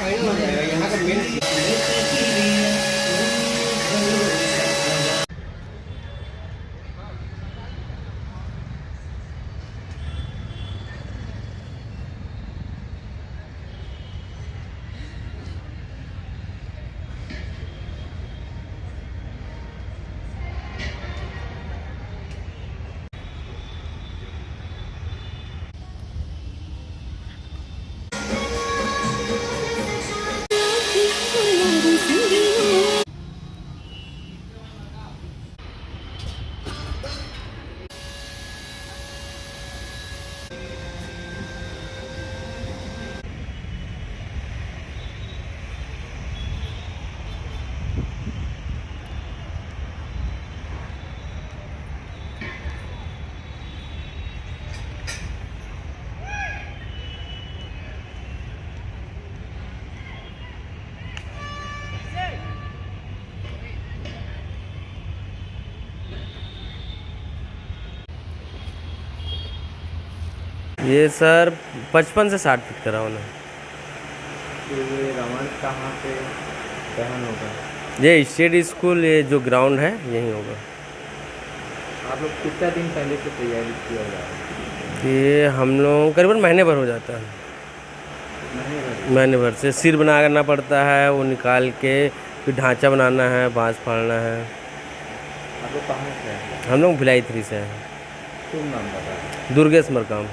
Final हो जाएगा यहाँ का मेन। ये सर 55 से 60 फीट का राउंड है। तो ये रावण कहाँ पे दहन होगा? ये स्टेट स्कूल, ये जो ग्राउंड है यहीं होगा। आप लोग कितना दिन पहले से तैयारी किया जा रहा है? ये हम लोग करीबन महीने भर हो जाता है। महीने भर से सिर बनाना पड़ता है, वो निकाल के फिर ढांचा बनाना है, बाँस फाड़ना है। आप लोग कहाँ से हैं? हम लोग भिलाई 3 से हैं। शुभ नाम बता। दुर्गेश मरकाम।